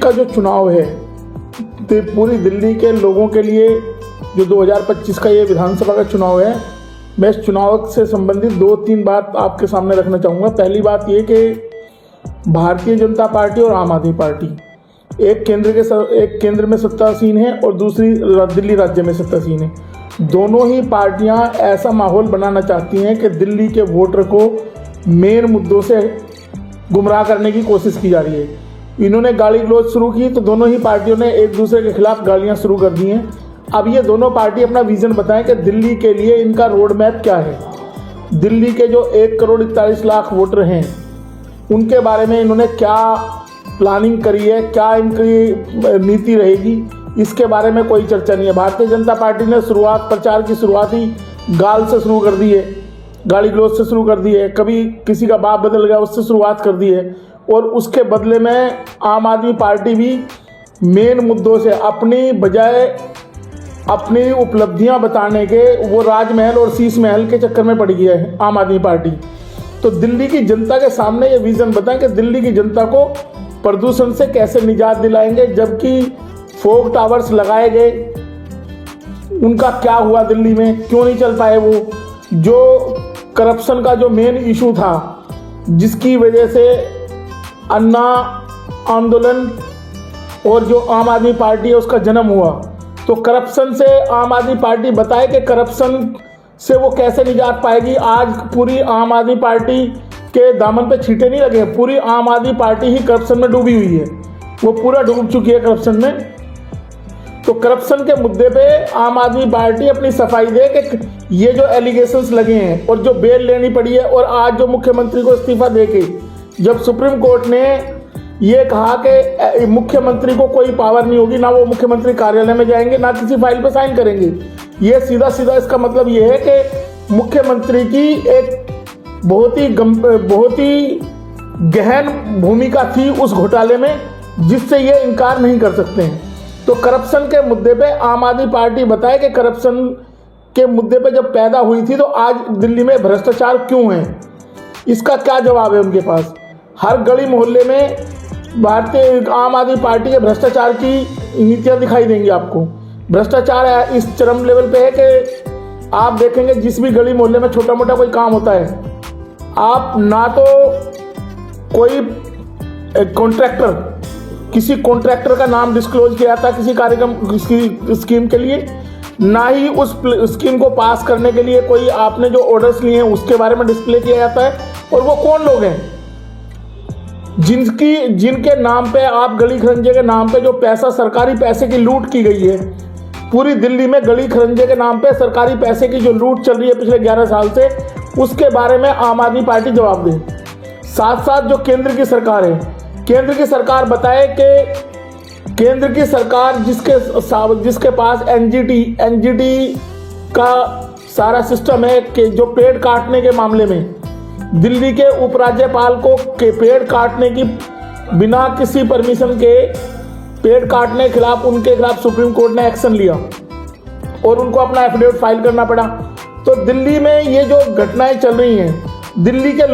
का जो चुनाव है तो पूरी दिल्ली के लोगों के लिए जो 2025 का ये विधानसभा का चुनाव है, मैं इस चुनाव से संबंधित 2-3 बात आपके सामने रखना चाहूँगा। पहली बात ये कि भारतीय जनता पार्टी और आम आदमी पार्टी एक केंद्र में सत्तासीन है और दूसरी दिल्ली राज्य में सत्तासीन है। दोनों ही पार्टियां ऐसा माहौल बनाना चाहती हैं कि दिल्ली के वोटर को मेन मुद्दों से गुमराह करने की कोशिश की जा रही है। इन्होंने गाली गलौज शुरू की तो दोनों ही पार्टियों ने एक दूसरे के खिलाफ गालियां शुरू कर दी हैं। अब ये दोनों पार्टी अपना विजन बताएं कि दिल्ली के लिए इनका रोड मैप क्या है। दिल्ली के जो 1,41,00,000 वोटर हैं उनके बारे में इन्होंने क्या प्लानिंग करी है, क्या इनकी नीति रहेगी, इसके बारे में कोई चर्चा नहीं है। भारतीय जनता पार्टी ने प्रचार की शुरुआत ही गाल से शुरू कर दी है, गाली गलौज से शुरू कर दी है, कभी किसी का बाप बदल गया उससे शुरुआत कर दी है। और उसके बदले में आम आदमी पार्टी भी मेन मुद्दों से अपनी बजाय अपनी उपलब्धियां बताने के वो राजमहल और शीश महल के चक्कर में पड़ गया है आम आदमी पार्टी। तो दिल्ली की जनता के सामने ये विजन बताएं कि दिल्ली की जनता को प्रदूषण से कैसे निजात दिलाएंगे, जबकि फोग टावर्स लगाए गए, उनका क्या हुआ दिल्ली में, क्यों नहीं चल पाए वो। जो करप्शन का जो मेन इशू था जिसकी वजह से अन्ना आंदोलन और जो आम आदमी पार्टी है उसका जन्म हुआ, तो करप्शन से आम आदमी पार्टी बताए कि करप्शन से वो कैसे निजात पाएगी। आज पूरी आम आदमी पार्टी के दामन पे छींटे नहीं लगे, पूरी आम आदमी पार्टी ही करप्शन में डूबी हुई है, वो पूरा डूब चुकी है करप्शन में। तो करप्शन के मुद्दे पे आम आदमी पार्टी अपनी सफाई दे कि ये जो एलिगेशंस लगे हैं और जो बेल लेनी पड़ी है, और आज जो मुख्यमंत्री को इस्तीफा देके जब सुप्रीम कोर्ट ने ये कहा कि मुख्यमंत्री को कोई पावर नहीं होगी, ना वो मुख्यमंत्री कार्यालय में जाएंगे ना किसी फाइल पे साइन करेंगे, ये सीधा सीधा इसका मतलब ये है कि मुख्यमंत्री की एक बहुत ही गहन भूमिका थी उस घोटाले में, जिससे ये इनकार नहीं कर सकते हैं। तो करप्शन के मुद्दे पे आम आदमी पार्टी बताए कि करप्शन के मुद्दे पे जब पैदा हुई थी तो आज दिल्ली में भ्रष्टाचार क्यों है, इसका क्या जवाब है उनके पास। हर गली मोहल्ले में भारतीय आम आदमी पार्टी के भ्रष्टाचार की नीतियाँ दिखाई देंगी आपको। भ्रष्टाचार इस चरम लेवल पे है कि आप देखेंगे जिस भी गली मोहल्ले में छोटा मोटा कोई काम होता है, आप ना तो कोई कॉन्ट्रैक्टर, किसी कॉन्ट्रैक्टर का नाम डिस्क्लोज किया जाता है किसी कार्यक्रम किसी स्कीम के लिए, ना ही उस स्कीम को पास करने के लिए कोई आपने जो ऑर्डर्स लिए हैं उसके बारे में डिस्प्ले किया जाता है। और वो कौन लोग हैं जिनके नाम पे आप गली खरंजे के नाम पे जो पैसा, सरकारी पैसे की लूट की गई है पूरी दिल्ली में, गली खरंजे के नाम पे सरकारी पैसे की जो लूट चल रही है पिछले 11 साल से, उसके बारे में आम आदमी पार्टी जवाब दे। साथ साथ जो केंद्र की सरकार है, केंद्र की सरकार बताए कि केंद्र की सरकार जिसके पास एनजीटी का सारा सिस्टम है कि जो पेड़ काटने के मामले में दिल्ली के उपराज्यपाल को के पेड़ काटने की बिना किसी परमिशन के पेड़ काटने के खिलाफ उनके खिलाफ सुप्रीम कोर्ट ने एक्शन लिया और उनको अपना एफिडेविट फाइल करना पड़ा। तो दिल्ली में ये जो घटनाएं चल रही हैं, दिल्ली के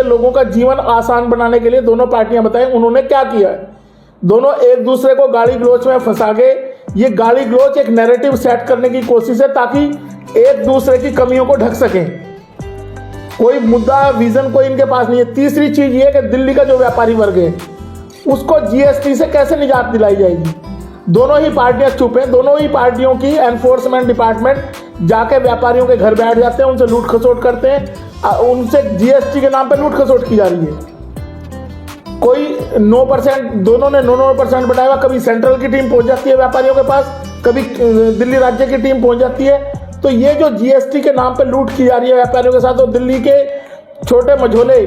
लोगों का जीवन आसान बनाने के लिए दोनों पार्टियां बताएं उन्होंने क्या किया है। दोनों एक दूसरे को गाली गलौज में फंसा के, ये गाली गलौज एक नैरेटिव सेट करने की कोशिश है ताकि एक दूसरे की कमियों को ढक सकें। कोई मुद्दा विजन कोई इनके पास नहीं है। तीसरी चीज ये कि दिल्ली का जो व्यापारी वर्ग है उसको जीएसटी से कैसे निजात दिलाई जाएगी। दोनों ही पार्टियां चुप हैं, दोनों ही पार्टियों की एनफोर्समेंट डिपार्टमेंट जाके व्यापारियों के घर बैठ जाते हैं, उनसे लूट खसोट करते हैं, उनसे जीएसटी के नाम पे लूट खसोट की जा रही है। कोई 9%, दोनों ने 9% बढ़ाया, कभी सेंट्रल की टीम पहुंच जाती है व्यापारियों के पास, कभी दिल्ली राज्य की टीम पहुंच जाती है। तो ये जो जीएसटी के नाम पे लूट की जा रही है व्यापारियों के साथ, तो दिल्ली के छोटे मझोले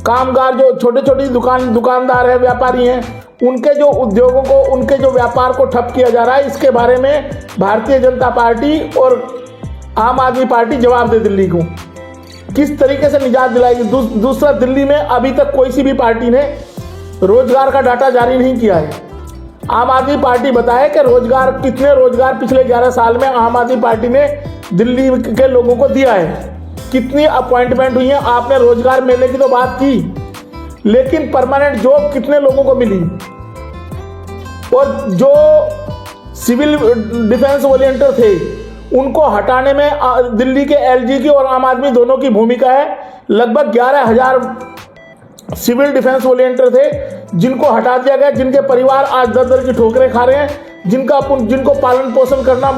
कामगार जो छोटी दुकानदार है, व्यापारी हैं, उनके जो उद्योगों को, उनके जो व्यापार को ठप किया जा रहा है, इसके बारे में भारतीय जनता पार्टी और आम आदमी पार्टी जवाब दे दिल्ली को किस तरीके से निजात दिलाएगी। दूसरा, दिल्ली में अभी तक कोई सी भी पार्टी ने रोजगार का डाटा जारी नहीं किया है। आम आदमी पार्टी बताए कि कितने रोजगार पिछले 11 साल में आम आदमी पार्टी ने दिल्ली के लोगों को दिया है, कितनी अपॉइंटमेंट हुई है। आपने रोजगार मेले की तो बात की, लेकिन परमानेंट जॉब कितने लोगों को मिली? और जो सिविल डिफेंस वॉलंटियर थे उनको हटाने में दिल्ली के एलजी की और आम आदमी दोनों की भूमिका है। लगभग 11,000 सिविल डिफेंस वॉलंटियर थे जिनको हटा दिया गया, जिनके परिवार आज दर दर की ठोकरें खा रहे हैं, जिनको पालन पोषण करना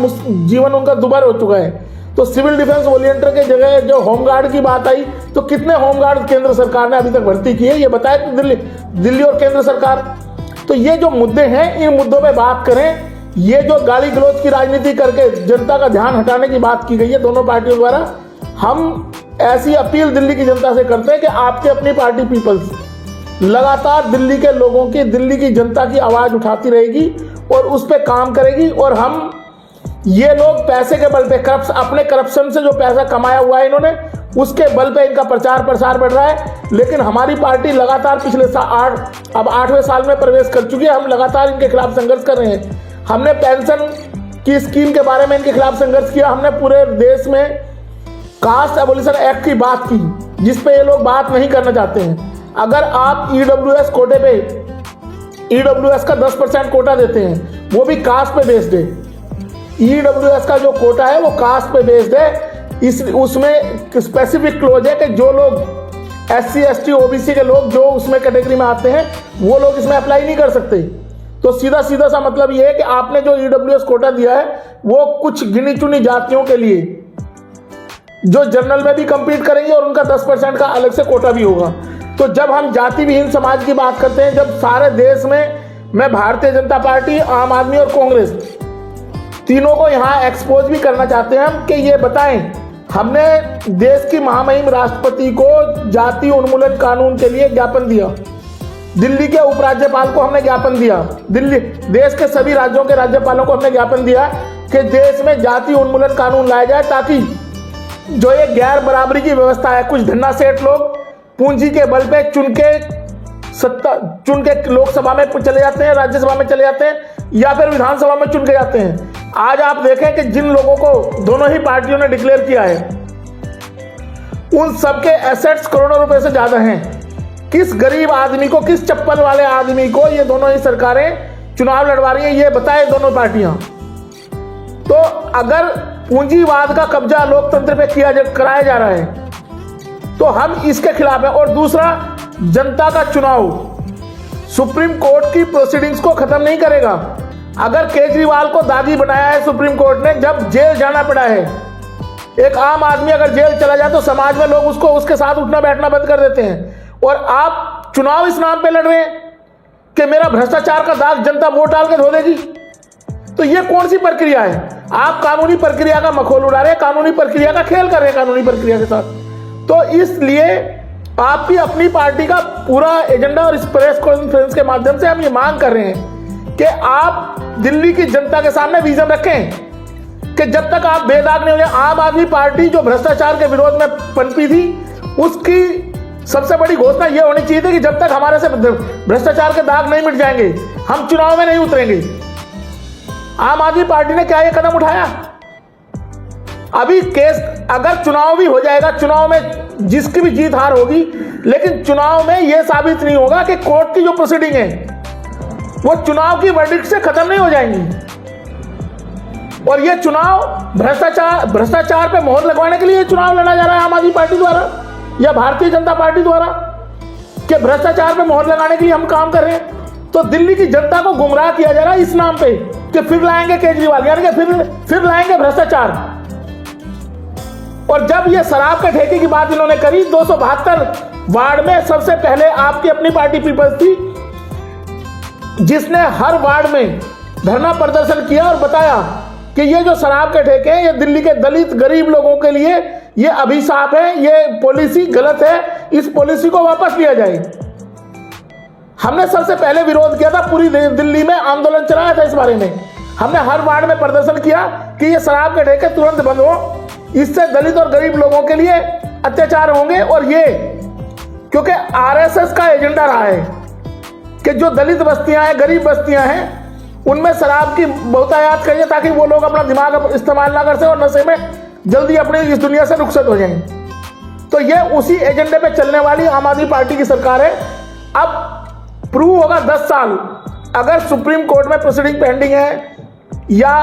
जीवन उनका दुभर हो चुका है। तो सिविल डिफेंस वॉलंटियर के जगह जो होमगार्ड की बात आई, तो कितने होमगार्ड केंद्र सरकार ने अभी तक भर्ती की है ये बताए दिल्ली और केंद्र सरकार। तो ये जो मुद्दे हैं इन मुद्दों पे बात करें। ये जो गाली गलौज की राजनीति करके जनता का ध्यान हटाने की बात की गई है दोनों पार्टियों द्वारा, हम ऐसी अपील दिल्ली की जनता से करते हैं कि आपकी अपनी पार्टी पीपल्स लगातार दिल्ली के लोगों की, दिल्ली की जनता की आवाज उठाती रहेगी और उस पर काम करेगी। और हम ये लोग पैसे के बल पे अपने करप्शन से जो पैसा कमाया हुआ है इन्होंने, उसके बल पे इनका प्रचार प्रसार बढ़ रहा है। लेकिन हमारी पार्टी लगातार पिछले अब 8वें साल में प्रवेश कर चुकी है। हम लगातार इनके खिलाफ संघर्ष कर रहे हैं। हमने पेंशन की स्कीम के बारे में इनके खिलाफ संघर्ष किया। हमने पूरे देश में कास्ट एबोलिशन एक्ट की बात की, जिस पे ये लोग बात नहीं करना चाहते हैं। अगर आप ईडब्ल्यूएस कोटे पे ईडब्ल्यूएस का 10% कोटा देते हैं, वो भी कास्ट पे बेस्ड है। ईडब्ल्यूएस का जो कोटा है वो कास्ट पे बेस्ड है। उसमें स्पेसिफिक क्लोज है कि जो लोग SC ST OBC के लोग जो उसमें कैटेगरी में आते हैं वो लोग इसमें अप्लाई नहीं कर सकते। तो सीधा सीधा सा मतलब ये है कि आपने जो ईडब्ल्यूएस कोटा दिया है वो कुछ गिनी चुनी जातियों के लिए जो जनरल में भी compete करेंगे और उनका 10% का अलग से कोटा भी होगा। तो जब हम जाति विहीन समाज की बात करते हैं, जब सारे देश में मैं भारतीय जनता पार्टी, आम आदमी और कांग्रेस तीनों को यहाँ एक्सपोज भी करना चाहते हैं हम कि ये बताएं, हमने देश की महामहिम राष्ट्रपति को जाति उन्मूलन कानून के लिए ज्ञापन दिया, दिल्ली के उपराज्यपाल को हमने ज्ञापन दिया, देश के सभी राज्यों के राज्यपालों को हमने ज्ञापन दिया कि देश में जाति उन्मूलन कानून लाया जाए, ताकि जो ये गैर बराबरी की व्यवस्था है, कुछ धन्ना सेठ लोग पूंजी के बल पे चुन के लोकसभा में चले जाते हैं, राज्यसभा में चले जाते हैं या फिर विधानसभा में चुन के जाते हैं। आज आप देखें कि जिन लोगों को दोनों ही पार्टियों ने डिक्लेयर किया है उन सबके एसेट्स करोड़ों रुपए से ज्यादा हैं। किस गरीब आदमी को, किस चप्पल वाले आदमी को ये दोनों ही सरकारें चुनाव लड़वा रही हैं, ये बताए दोनों पार्टियां। तो अगर पूंजीवाद का कब्जा लोकतंत्र पे कराया जा रहा है तो हम इसके खिलाफ हैं। और दूसरा, जनता का चुनाव सुप्रीम कोर्ट की प्रोसीडिंग्स को खत्म नहीं करेगा। अगर केजरीवाल को दागी बनाया है सुप्रीम कोर्ट ने, जब जेल जाना पड़ा है, एक आम आदमी अगर जेल चला जाए तो समाज में लोग उसके साथ उठना बैठना बंद कर देते हैं। और आप चुनाव इस नाम पे लड़ रहे हैं कि मेरा भ्रष्टाचार का दाग जनता वोट डाल के धो देगी। तो ये कौन सी प्रक्रिया है? आप कानूनी प्रक्रिया का मखौल उड़ा रहे हैं, कानूनी प्रक्रिया का खेल कर रहे हैं कानूनी प्रक्रिया के साथ। तो इसलिए आपकी अपनी पार्टी का पूरा एजेंडा और इस प्रेस कॉन्फ्रेंस के माध्यम से हम ये मांग कर रहे हैं कि आप दिल्ली की जनता के सामने विजन रखें कि जब तक आप बेदाग नहीं हो जाए। आम आदमी पार्टी जो भ्रष्टाचार के विरोध में पनपी थी, उसकी सबसे बड़ी घोषणा यह होनी चाहिए थी कि जब तक हमारे से भ्रष्टाचार के दाग नहीं मिट जाएंगे, हम चुनाव में नहीं उतरेंगे। आम आदमी पार्टी ने क्या यह कदम उठाया? अभी केस अगर चुनाव भी हो जाएगा, चुनाव में जिसकी भी जीत हार होगी, लेकिन चुनाव में यह साबित नहीं होगा कि कोर्ट की जो प्रोसीडिंग है वो चुनाव की वर्डिक्ट से खत्म नहीं हो जाएंगी। और ये चुनाव भ्रष्टाचार पे मोहर लगवाने के लिए चुनाव लड़ा जा रहा है आम आदमी पार्टी द्वारा या भारतीय जनता पार्टी द्वारा, कि भ्रष्टाचार पे मोहर लगाने के लिए हम काम कर रहे हैं। तो दिल्ली की जनता को गुमराह किया जा रहा है इस नाम पे कि फिर लाएंगे केजरीवाल, यानी कि फिर लाएंगे भ्रष्टाचार। और जब ये शराब के ठेके की बात इन्होंने करी, 272 वार्ड में सबसे पहले आपकी अपनी पार्टी पीपल्स थी जिसने हर वार्ड में धरना प्रदर्शन किया और बताया कि ये जो शराब के ठेके हैं ये दिल्ली के दलित गरीब लोगों के लिए ये अभिशाप है, ये पॉलिसी गलत है, इस पॉलिसी को वापस लिया जाए। हमने सबसे पहले विरोध किया था, पूरी दिल्ली में आंदोलन चलाया था इस बारे में। हमने हर वार्ड में प्रदर्शन किया कि ये शराब के ठेके तुरंत बंद हो, इससे दलित और गरीब लोगों के लिए अत्याचार होंगे। और ये क्योंकि आरएसएस का एजेंडा रहा है कि जो दलित बस्तियां हैं, गरीब बस्तियां हैं, उनमें शराब की बहुतायात करिए ताकि वो लोग अपना दिमाग इस्तेमाल ना कर सके और नशे में जल्दी अपनी इस दुनिया से रुखसत हो जाएं। तो ये उसी एजेंडे पे चलने वाली आम आदमी पार्टी की सरकार है। अब प्रूव होगा 10 साल, अगर सुप्रीम कोर्ट में प्रोसीडिंग पेंडिंग है या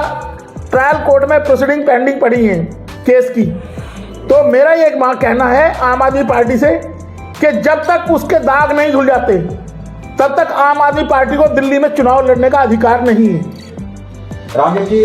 ट्रायल कोर्ट में प्रोसीडिंग पेंडिंग पड़ी है केस की, तो मेरा ये एक कहना है आम आदमी पार्टी से कि जब तक उसके दाग नहीं धुल जाते तब तक आम आदमी पार्टी को दिल्ली में चुनाव लड़ने का अधिकार नहीं है। रामदेव जी,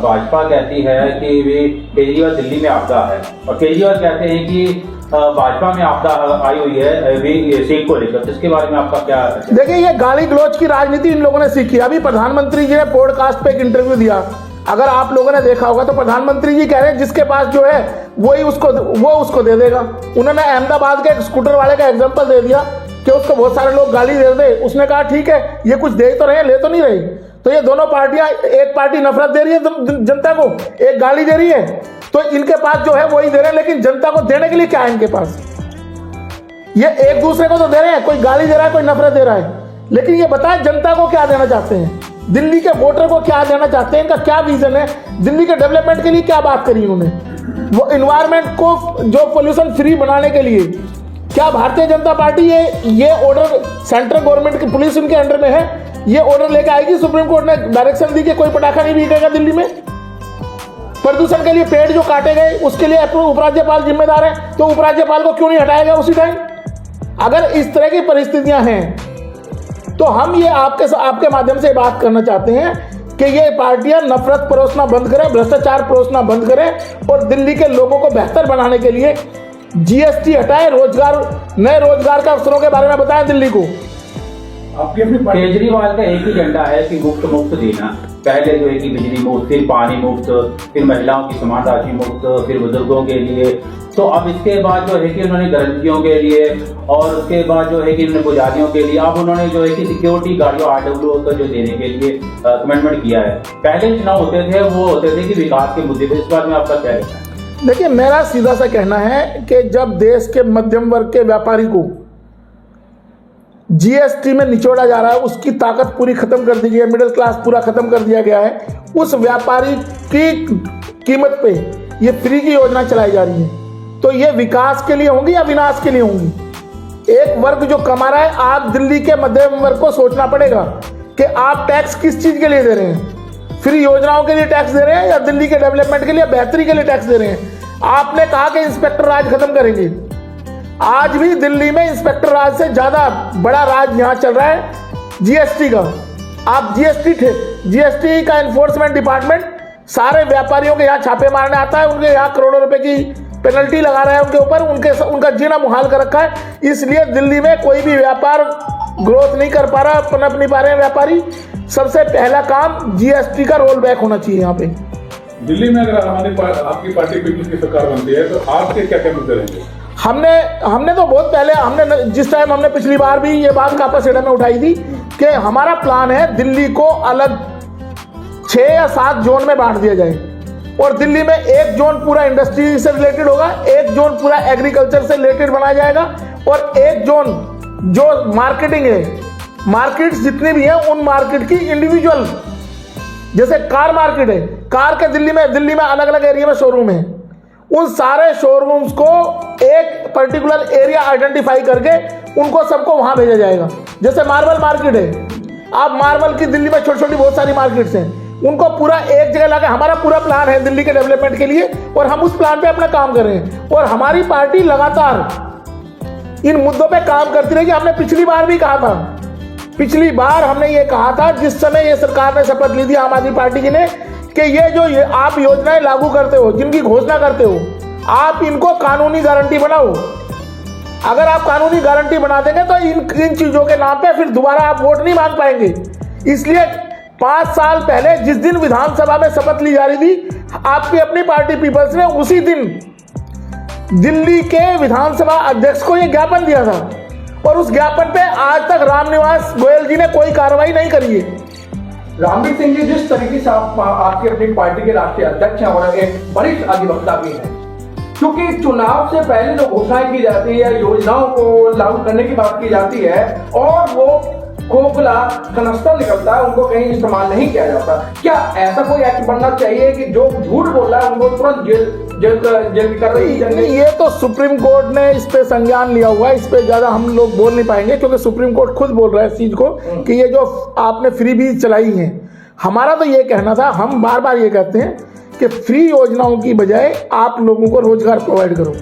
भाजपा कहती है कि वे केजरीवाल दिल्ली में आपदा है और केजरीवाल कहते हैं कि भाजपा में आपदा आई हुई है वे सीट को लेकर, तो इसके बारे में आपका क्या? देखिए, ये गाली गलौज की राजनीति इन लोगों ने सीखी। अभी प्रधानमंत्री जी ने पॉडकास्ट पे एक इंटरव्यू दिया, अगर आप लोगों ने देखा होगा तो प्रधानमंत्री जी कह रहे हैं जिसके पास जो है वही उसको दे देगा। उन्होंने अहमदाबाद के एक स्कूटर वाले का एग्जांपल दे दिया कि उसको बहुत सारे लोग गाली दे दे, उसने कहा ठीक है ये कुछ दे तो रहे, ले तो नहीं रही। तो ये दोनों पार्टियां, एक पार्टी नफरत दे रही है जनता को, एक गाली दे रही है, तो इनके पास जो है वही दे रहे हैं, लेकिन जनता को देने के लिए क्या है इनके पास? ये एक दूसरे को तो दे रहे हैं, कोई गाली दे रहा है, कोई नफरत दे रहा है, लेकिन ये बताएं जनता को क्या देना चाहते हैं, दिल्ली के वोटर को क्या देना चाहते हैं, इनका क्या विजन है, दिल्ली के डेवलपमेंट के लिए क्या बात करी इन्होंने, वो इन्वायरमेंट को जो पोल्यूशन फ्री बनाने के लिए क्या भारतीय जनता पार्टी ये ऑर्डर सेंट्रल गवर्नमेंट की पुलिस उनके अंडर में है, ये ऑर्डर लेके आएगी? सुप्रीम कोर्ट ने डायरेक्शन दी कि कोई पटाखा नहीं बिकेगा दिल्ली में। प्रदूषण के लिए पेड़ जो काटे गए उसके लिए उपराज्यपाल जिम्मेदार है, तो उपराज्यपाल को क्यों नहीं हटाया गया उसी टाइम? अगर इस तरह की परिस्थितियां हैं तो हम ये आपके माध्यम से बात करना चाहते हैं कि ये पार्टियां नफरत परोसना बंद करें, भ्रष्टाचार परोसना बंद करें और दिल्ली के लोगों को बेहतर बनाने के लिए जीएसटी हटाएं, नए रोजगार के अवसरों के बारे में बताएं दिल्ली को। केजरीवाल का एक ही एजेंडा है कि मुफ्त देना, पहले जो है कि बिजली मुफ्त, फिर पानी मुफ्त, फिर महिलाओं की समान राशि मुफ्त, फिर बुजुर्गों के लिए, तो अब इसके बाद जो है कि उन्होंने ग्रंथियों के लिए और उसके बाद जो है कि उन्होंने पुजारियों के लिए, अब उन्होंने जो है कि सिक्योरिटी गार्ड आरडब्ल्यू को जो देने के लिए कमिटमेंट किया है। पहले चुनाव होते थे वो होते थे कि विकास के मुद्दे पर, इस बात में आपका क्या कहना है? देखिए, मेरा सीधा सा कहना है कि जब देश के मध्यम वर्ग के व्यापारी को जीएसटी में निचोड़ा जा रहा है, उसकी ताकत पूरी खत्म कर दी गई है, मिडिल क्लास पूरा खत्म कर दिया गया है, उस व्यापारी की कीमत पे ये फ्री की योजना चलाई जा रही है, तो ये विकास के लिए होंगी या विनाश के लिए होंगी? एक वर्ग जो कमा रहा है, आप दिल्ली के मध्यम वर्ग को सोचना पड़ेगा कि आप टैक्स किस चीज के लिए दे रहे हैं, फ्री योजनाओं के लिए टैक्स दे रहे हैं या दिल्ली के डेवलपमेंट के लिए, बेहतरी के लिए टैक्स दे रहे हैं? आपने कहा कि इंस्पेक्टर राज खत्म करेंगे, आज भी दिल्ली में इंस्पेक्टर राज से ज्यादा बड़ा राज यहां चल रहा है जीएसटी का। आप जीएसटी का एनफोर्समेंट डिपार्टमेंट सारे व्यापारियों के यहाँ छापे मारने आता है, उनके यहाँ करोड़ों रुपए की पेनल्टी लगा रहा है उनके ऊपर, उनका जीना मुहाल कर रखा है। इसलिए दिल्ली में कोई भी व्यापार ग्रोथ नहीं कर पा रहा, पनप नहीं पा रहे हैं व्यापारी। सबसे पहला काम जीएसटी का रोल बैक होना चाहिए यहाँ पे। दिल्ली में अगर आपकी पार्टी पीपल्स की सरकार बनती है तो आपके क्या क्या मुद्दे रहेंगे? हमने तो बहुत पहले जिस टाइम हमने पिछली बार भी ये बात कापा सेडा में उठाई थी कि हमारा प्लान है दिल्ली को अलग 6 या 7 जोन में बांट दिया जाए और दिल्ली में एक जोन पूरा इंडस्ट्री से रिलेटेड होगा, एक जोन पूरा एग्रीकल्चर से रिलेटेड बनाया जाएगा और एक जोन जो मार्केटिंग है, मार्केट्स जितनी भी हैं उन मार्केट की इंडिविजुअल, जैसे कार मार्केट है, कार के दिल्ली में अलग अलग एरिया में शोरूम है, उन सारे शोरूम्स को एक पर्टिकुलर एरिया आइडेंटिफाई करके उनको सबको वहां भेजा जाएगा। जैसे मार्बल मार्केट है, आप मार्बल की दिल्ली में छोटी छोटी बहुत सारी मार्केट्स हैं, उनको पूरा एक जगह लाकर, हमारा पूरा प्लान है दिल्ली के डेवलपमेंट के लिए और हम उस प्लान पे अपना काम कर रहे हैं और हमारी पार्टी लगातार इन मुद्दों पे काम करती रहेगी। हमने पिछली बार भी कहा था, पिछली बार हमने ये कहा था जिस समय ये सरकार ने शपथ ली थी आम आदमी पार्टी की ने कि ये आप योजनाएं लागू करते हो, जिनकी घोषणा करते हो, आप इनको कानूनी गारंटी बनाओ। अगर आप कानूनी गारंटी बना देंगे तो इन चीजों के नाम पे फिर दोबारा आप वोट नहीं मांग पाएंगे। इसलिए 5 साल पहले जिस दिन विधानसभा में शपथ ली जा रही थी, आपकी अपनी पार्टी पीपल्स ने उसी दिन दिल्ली के विधानसभा अध्यक्ष को यह ज्ञापन दिया था और उस ज्ञापन पे आज तक रामनिवास गोयल जी ने कोई कार्रवाई नहीं करी है। रामवीर सिंह जी, जिस तरीके से आपकी अपनी पार्टी के राष्ट्रीय अध्यक्ष हैं और एक वरिष्ठ अधिवक्ता भी हैं, क्योंकि चुनाव से पहले जो घोषणाएं की जाती है, योजनाओं को लागू करने की बात की जाती है और वो खोखला कनस्तर निकलता है, उनको कहीं इस्तेमाल नहीं किया जाता। क्या ऐसा कोई एक्ट बनना चाहिए कि जो झूठ बोल रहा है उनको तुरंत जेल की कार्रवाई की नहीं, जाएगी? ये तो सुप्रीम कोर्ट ने इस पे संज्ञान लिया हुआ है, इस पे ज्यादा हम लोग बोल नहीं पाएंगे क्योंकि सुप्रीम कोर्ट खुद बोल रहा है इस चीज को कि ये जो आपने फ्री बीज चलाई है। हमारा तो ये कहना था, हम बार बार ये कहते हैं कि फ्री योजनाओं की बजाय आप लोगों को रोजगार प्रोवाइड करो,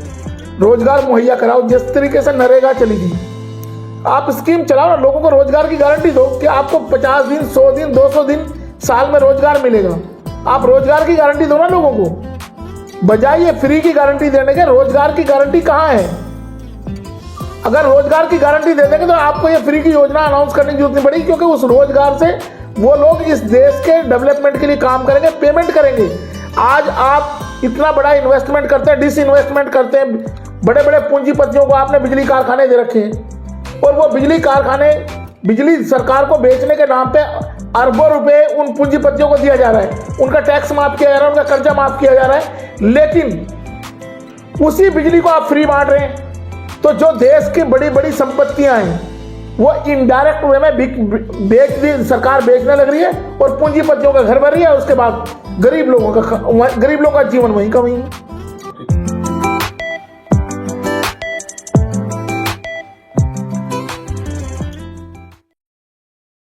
रोजगार मुहैया कराओ। जिस तरीके से नरेगा चली थी, आप स्कीम चलाओ ना, लोगों को रोजगार की गारंटी दो कि आपको 50 दिन 100 दिन 200 दिन साल में रोजगार मिलेगा। आप रोजगार की गारंटी दो ना लोगों को, बजाय ये फ्री की गारंटी देने के। रोजगार की गारंटी कहाँ है? अगर रोजगार की गारंटी दे देंगे तो आपको ये फ्री की योजना अनाउंस करने की जरूरत नहीं पड़ेगी, क्योंकि उस रोजगार से वो लोग इस देश के डेवलपमेंट के लिए काम करेंगे, पेमेंट करेंगे। आज आप इतना बड़ा इन्वेस्टमेंट करते हैं, डिसइन्वेस्टमेंट करते हैं, बड़े बड़े पूंजीपतियों को आपने बिजली कारखाने दे रखे हैं, और वो बिजली कारखाने बिजली सरकार को बेचने के नाम पे अरबों रुपए उन पूंजीपतियों को दिया जा रहा है, उनका टैक्स माफ किया जा रहा है, उनका कर्जा माफ किया जा रहा है, लेकिन उसी बिजली को आप फ्री बांट रहे हैं। तो जो देश की बड़ी बड़ी संपत्तियां हैं वो इनडायरेक्ट वे में सरकार बेचने लग रही है और पूंजीपतियों का घर भर रही है। उसके बाद गरीब लोगों का जीवन वहीं का वहीं है।